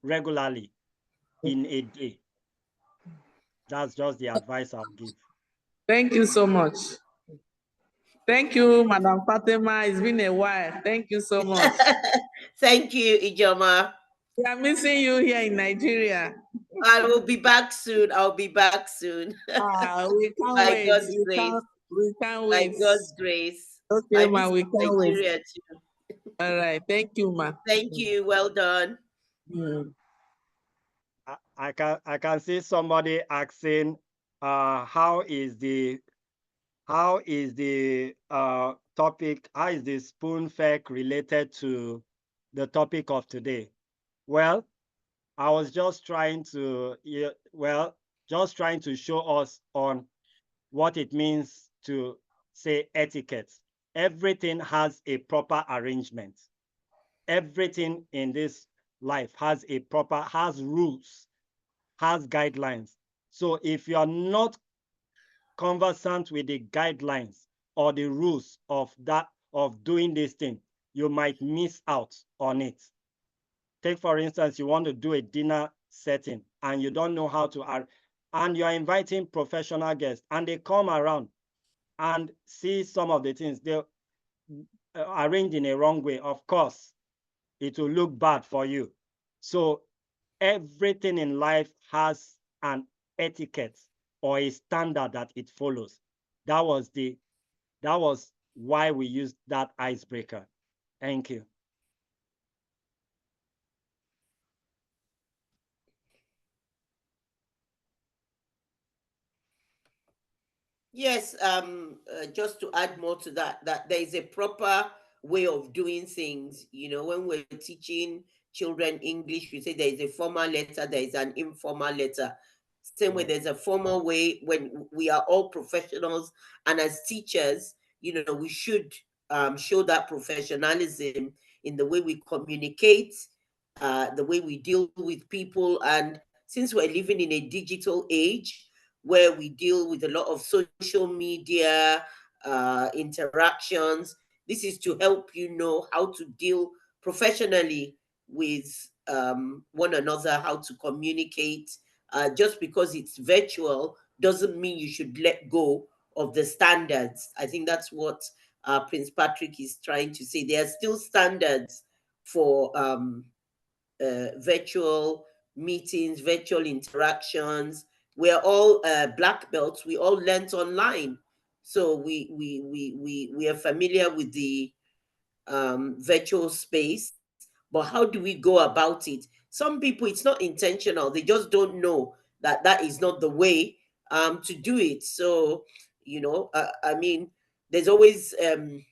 regularly in a day. That's just the advice I'll give. Thank you so much. Thank you, Madam Fatima. It's been a while. Thank you so much. Thank you, Ijoma. We are missing you here in Nigeria. I will be back soon. I'll be back soon. We can't By wait. God's grace. We can't By wait. God's grace. Okay, I ma, miss we can't wait. Nigeria too. All right. Thank you, ma. Thank you. Well done. Mm. I can see somebody asking, how is the topic, how is the spoon fake related to the topic of today? Well, I was just trying to, just trying to show us on what it means to say etiquette. Everything has a proper arrangement. Everything in this life has rules, has guidelines. So if you are not conversant with the guidelines or the rules of doing this thing, you might miss out on it. Take, for instance, you want to do a dinner setting and you don't know how to, and you are inviting professional guests and they come around and see some of the things they arranged in a wrong way. Of course, it will look bad for you. So everything in life has an etiquette or a standard that it follows. That was why we used that icebreaker. Thank you. Yes, just to add more to that, that there is a proper way of doing things. When we're teaching children English, we say there is a formal letter, there is an informal letter. Same way, Yeah. there's a formal way when we are all professionals, and as teachers, we should show that professionalism in the way we communicate, the way we deal with people. And since we're living in a digital age, where we deal with a lot of social media interactions. This is to help you know how to deal professionally with one another, how to communicate. Just because it's virtual doesn't mean you should let go of the standards. I think that's what Prince Patrick is trying to say. There are still standards for virtual meetings, virtual interactions. We're all black belts. We all learnt online, so we are familiar with the virtual space. But how do we go about it? Some people, it's not intentional. They just don't know that that is not the way to do it. So I mean, there's always in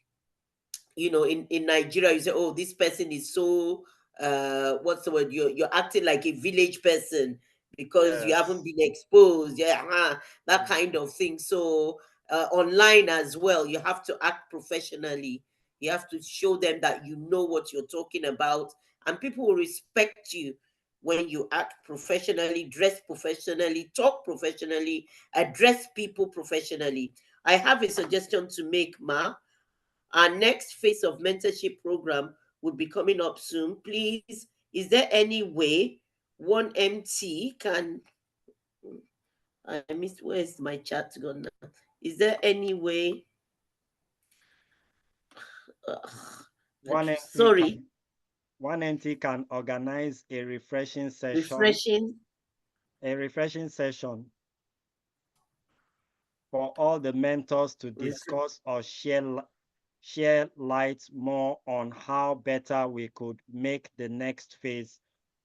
Nigeria, you say, oh, this person is so what's the word? You're acting like a village person because you haven't Yes. been exposed. Yeah, that Mm. kind of thing. So online as well, you have to act professionally. You have to show them that you know what you're talking about, and people will respect you when you act professionally, dress professionally, talk professionally, address people professionally. I have a suggestion to make, Ma. Our next phase of mentorship program will be coming up soon. Please, is there any way one MT can? I missed. Where's my chat gone now? Is there any way? Ugh, One entity Sorry, can organize refreshing. a refreshing session for all the mentors to Ref- discuss or share light more on how better we could make the next phase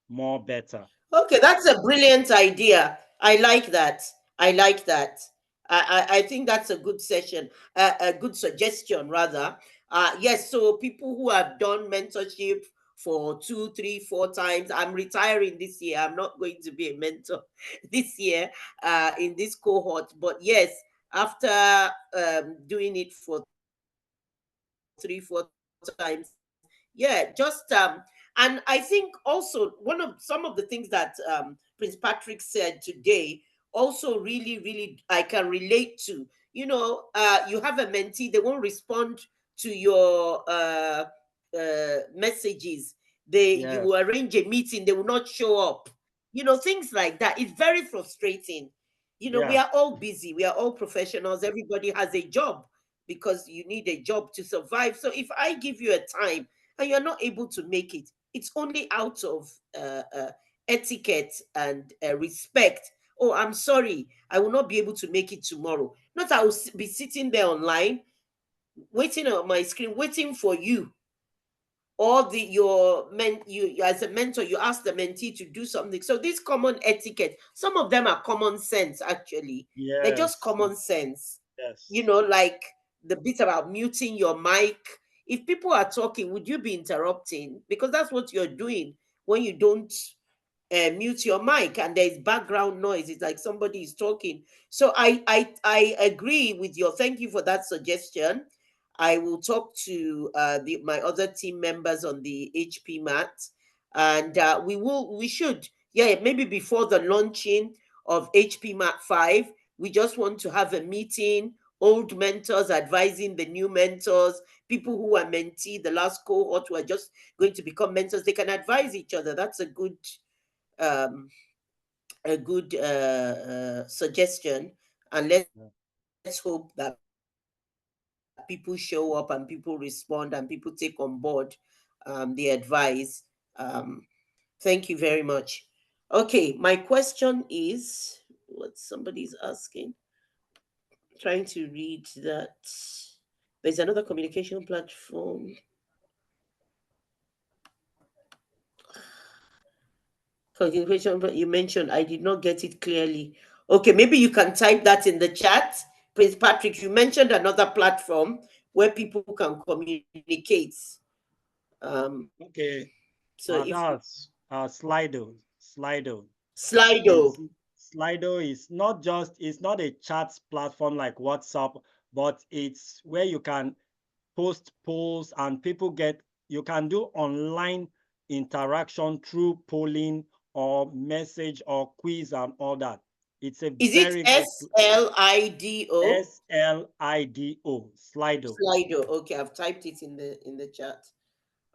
more better. Okay, that's a brilliant idea. I like that. I like that. I think that's a good session, a good suggestion, rather. Yes, so people who have done mentorship for 2, 3, 4 times. I'm retiring this year. I'm not going to be a mentor this year in this cohort. But yes, after doing it for 3, 4 times, yeah, just and I think also some of the things that Prince Patrick said today also really I can relate to. You have a mentee, they won't respond to your messages. You Yes, will arrange a meeting, they will not show up. Things like that. It's very frustrating. We yeah, are all busy, we are all professionals, everybody has a job because you need a job to survive. So if I give you a time and you're not able to make it, it's only out of etiquette and respect. Oh, I'm sorry, I will not be able to make it tomorrow. Not I will be sitting there online, waiting on my screen, waiting for you, or you as a mentor, you ask the mentee to do something. So this common etiquette, some of them are common sense. Actually, they're just yes, common sense. yes, Like the bit about muting your mic. If people are talking, would you be interrupting? Because that's what you're doing when you don't mute your mic and there's background noise. It's like somebody is talking. So I agree with your. Thank you for that suggestion. I will talk to my other team members on the HP mat, and we should, yeah, maybe before the launching of HP mat 5, we just want to have a meeting. Old mentors advising the new mentors, people who are mentee, the last cohort who are just going to become mentors, they can advise each other. That's um, a good suggestion, and let's yeah. hope that people show up and people respond and people take on board the advice. Thank you very much. Okay, my question is what somebody's asking. Trying to read that. There's another communication platform. Communication, but you mentioned, I did not get it clearly. Okay, maybe you can type that in the chat. Prince Patrick, you mentioned another platform where people can communicate. Um, Okay, so if that's Slido. Slido Slido, is Slido is not just it's not a chat platform like WhatsApp, but it's where you can post polls and people get you can do online interaction through polling or message or quiz and all that. It's a is it very good Slido? Slido, Slido. Slido. Okay, I've typed it in the chat. Yes,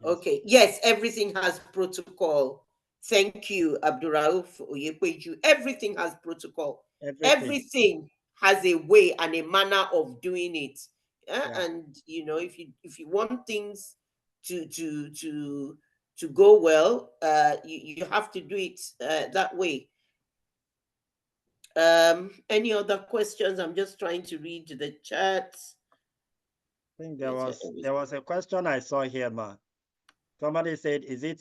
Okay. Yes, everything has protocol. Thank you, Abdurrauf Oyekweju. Everything has protocol. everything. Everything has a way and a manner of doing it. Yeah? Yeah. And if you want things to go well, you have to do it that way. Any other questions? I'm just trying to read the chat. I think there Wait, was there was a question I saw here, man. Somebody said, is it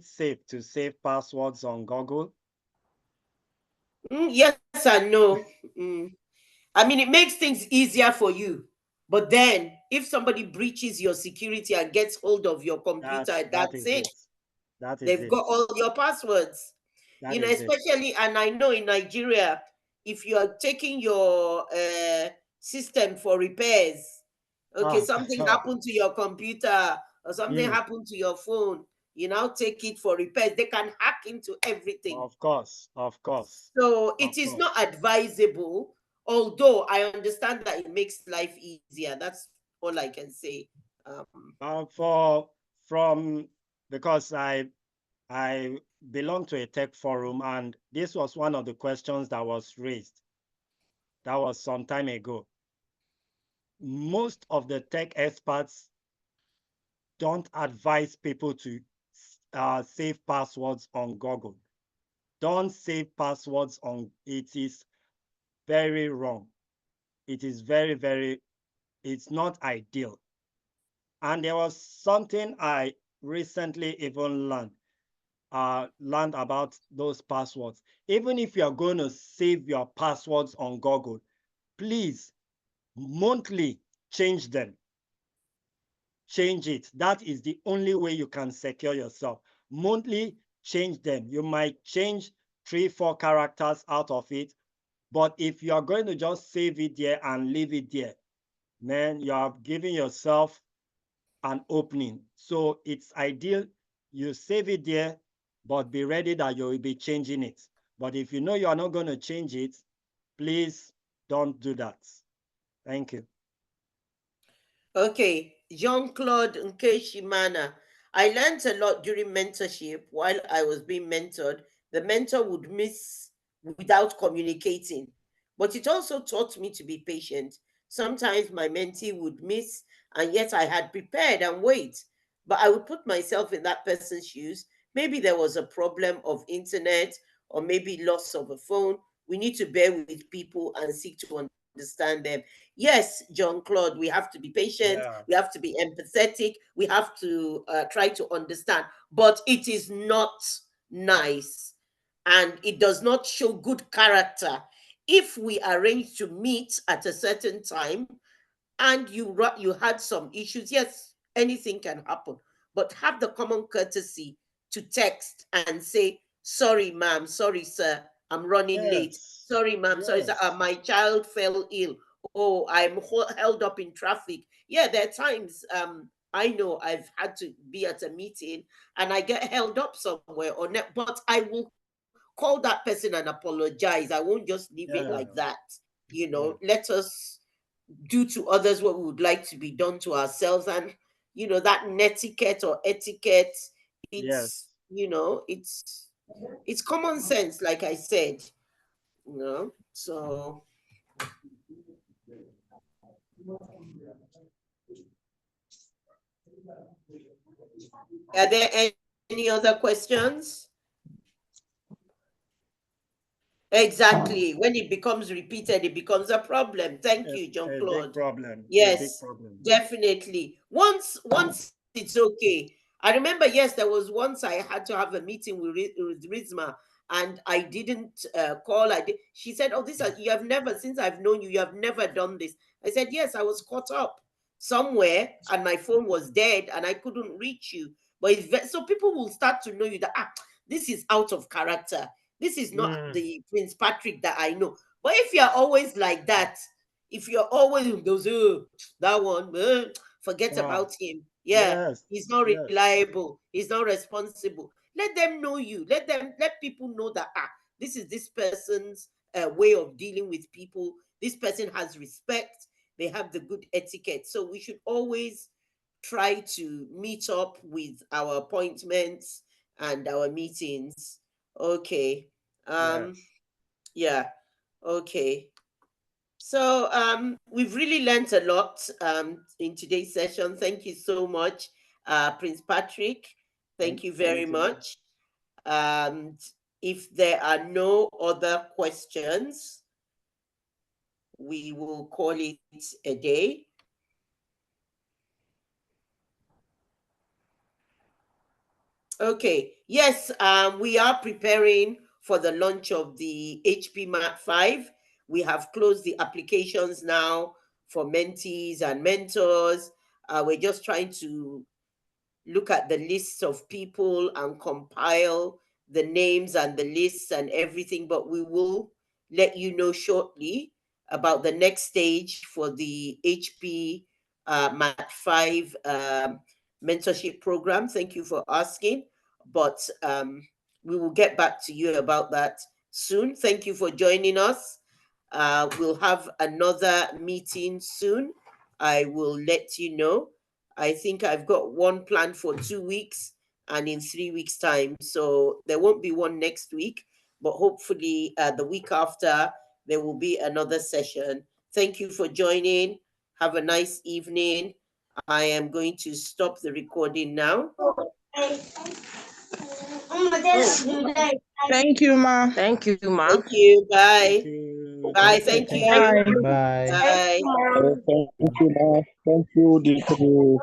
safe to save passwords on Google? Yes and no. Mm. I mean, it makes things easier for you. But then, if somebody breaches your security and gets hold of your computer, That that's is it. it. That is They've it. got all your passwords. That is it. Especially, and I know in Nigeria, if you are taking your system for repairs, okay, Ah, something happened to your computer or something mm, happened to your phone, you now take it for repairs. They can hack into everything. of course, of course, So of it is course. not advisable, although I understand that it makes life easier. That's all I can say. Um, For from because I belong to a tech forum, and this was one of the questions that was raised. That was some time ago. Most of the tech experts don't advise people to save passwords on Google. Don't save passwords on, it is very wrong. It is very, it's not ideal. And there was something I recently even learned about those passwords. Even if you're going to save your passwords on Google, please monthly change them. Change it. That is the only way you can secure yourself. Monthly change them. You might change 3, 4 characters out of it, but if you are going to just save it there and leave it there, man, you are giving yourself an opening. So it's ideal you save it there, but be ready that you will be changing it. But if you know you are not going to change it, please don't do that. Thank you. Okay, Jean-Claude Nkeshimana. I learned a lot during mentorship while I was being mentored. The mentor would miss without communicating, but it also taught me to be patient. Sometimes my mentee would miss, and yet I had prepared and wait. But I would put myself in that person's shoes. Maybe there was a problem of internet or maybe loss of a phone. We need to bear with people and seek to understand them. Yes, John Claude, we have to be patient, we Yeah. have to be empathetic, we have to try to understand, but it is not nice and it does not show good character if we arrange to meet at a certain time and you had some issues. Yes, anything can happen, but have the common courtesy to text and say, sorry ma'am, sorry sir, I'm running late, Yes. sorry ma'am, sorry sir, Yes. my child fell ill, oh, I'm held up in traffic. Yeah, there are times I know I've had to be at a meeting and I get held up somewhere on it, but I will call that person and apologize. I won't just leave it like Yeah. that. Let Yeah. us do to others what we would like to be done to ourselves. And that netiquette or etiquette, it's Yes. it's common sense, like I said. So are there any other questions? Exactly. When it becomes repeated, it becomes a problem. Thank you, John A big Claude. problem. A big Yes, problem. definitely. Once it's okay. I remember, yes, there was once I had to have a meeting with Rizma, and I didn't call. She said, "Oh, you have never, since I've known you, you have never done this." I said, "Yes, I was caught up somewhere, and my phone was dead, and I couldn't reach you." But so people will start to know you that this is out of character. This is not Mm. the Prince Patrick that I know. But if you're always like that, if you're always those, that one, forget Ah, about him. Yeah, yes. he's not Yes. reliable. He's not responsible. Let them know you. Let people know that this is this person's way of dealing with people. This person has respect. They have the good etiquette. So we should always try to meet up with our appointments and our meetings. Okay. Um, Yes. yeah. Okay. So we've really learned a lot in today's session. Thank you so much, Prince Patrick. Thank you very Thank you. much. And if there are no other questions, we will call it a day. Okay. Yes, we are preparing for the launch of the HP Mat 5. We have closed the applications now for mentees and mentors. We're just trying to look at the lists of people and compile the names and the lists and everything, but we will let you know shortly about the next stage for the HP MAT 5 mentorship program. Thank you for asking, but we will get back to you about that soon. Thank you for joining us. We'll have another meeting soon. I will let you know. I think I've got one planned for 2 weeks and in 3 weeks' time. So there won't be one next week, but hopefully the week after there will be another session. Thank you for joining. Have a nice evening. I am going to stop the recording now. Thank you, ma. Thank you, ma. Thank you. Bye. Thank you. Bye. Thank you. Bye. Bye. Bye. Thank you, ma. Thank you, Dr.